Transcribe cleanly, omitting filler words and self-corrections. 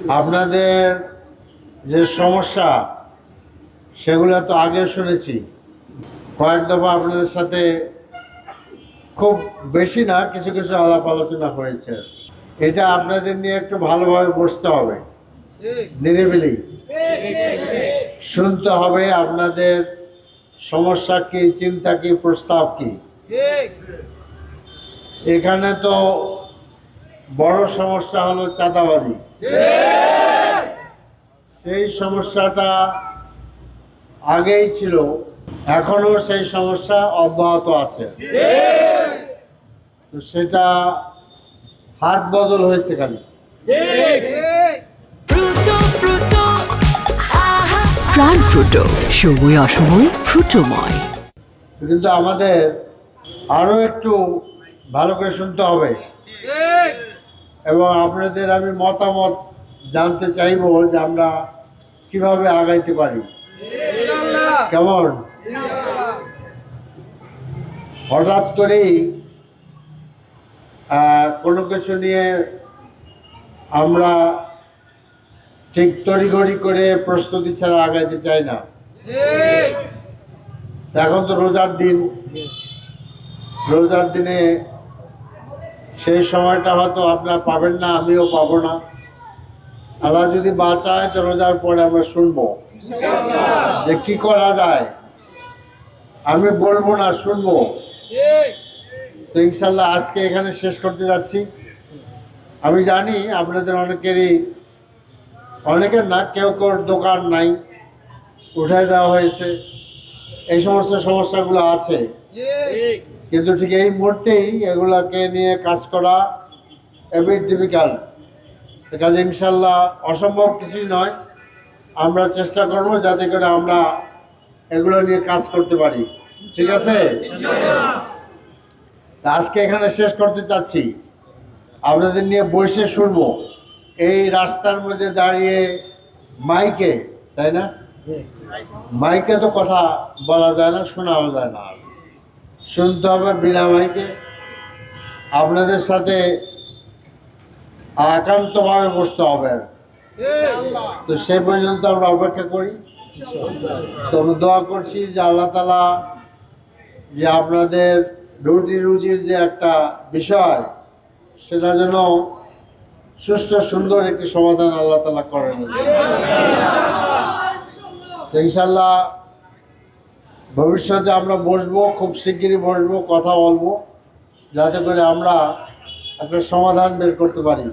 আপনাদের যে সমস্যা সেগুলো তো আগে শুনেছি, কয়েক দফা আপনাদের সাথে খুব বেশি না কিছু কিছু আলাপ আলোচনা হয়েছে। এটা আপনাদের নিয়ে একটু ভালোভাবে বসতে হবে, নিরিবিলি শুনতে হবে আপনাদের সমস্যা কি, চিন্তা কি, প্রস্তাব কি। এখানে তো বড় সমস্যা হলো চাঁদাবাজি। সেই সমস্যাটা আগেই ছিল, এখনো সেই সমস্যা অব্যাহত আছে। তো সেটা হাত বদল হয়েছে খালি। প্রাণ ফ্রুটো, সময় অসময় ফ্রুটোময়। কিন্তু আমাদের আরো একটু ভালো করে শুনতে হবে এবং আপনাদের আমি মতামত জানতে চাইবো যে আমরা কিভাবে আগাইতে পারি। কেমন? হঠাৎ করেই কোনো কিছু নিয়ে আমরা ঠিক তড়িঘড়ি করে প্রস্তুতি ছাড়া আগাইতে চাই না। এখন তো রোজার দিন, রোজার দিনে সেই সময়টা হয়তো আপনারা পাবেন না, আমিও পাবো না। আল্লাহ যদি বাঁচায় তো রোজার পরে আমরা শুনবো যে কি করা যায়। আমি বলবো না, শুনবো। তো ইনশাল্লাহ আজকে এখানে শেষ করতে যাচ্ছি। আমি জানি আপনাদের অনেকের না, কেউ কেউ দোকান নাই, উঠাই দেওয়া হয়েছে, এই সমস্ত সমস্যাগুলো আছে। কিন্তু ঠিক এই মুহূর্তেই এগুলাকে নিয়ে কাজ করা এবিট ডিফিকাল্ট। কাজে ইনশাল্লাহ অসম্ভব কিছুই নয়। আমরা চেষ্টা করব যাতে করে আমরা এগুলো নিয়ে কাজ করতে পারি। ঠিক আছে? আজকে এখানে শেষ করতে চাচ্ছি। আপনাদের নিয়ে বসে শুনবো। এই রাস্তার মধ্যে দাঁড়িয়ে মাইকে, তাই না? মাইকে তো কথা বলা যায় না, শোনাও যায় না। শুনতে হবে বিনা মাইকে। আপনাদের সাথে একান্তভাবে বসতে হবে। তো সে পর্যন্ত আমরা অপেক্ষা করি। তো দোয়া করছি যে আল্লাহ তাআলা যে আপনাদের রুটি রুজির যে একটা বিষয়, সেটা যেন সুস্থ সুন্দর একটি সমাধান আল্লাহ তাআলা করেন। ইনশাল্লাহ ভবিষ্যতে আমরা বসবো, খুব শিগগিরই বসবো, কথা বলবো, যাতে করে আমরা একটা সমাধান বের করতে পারি।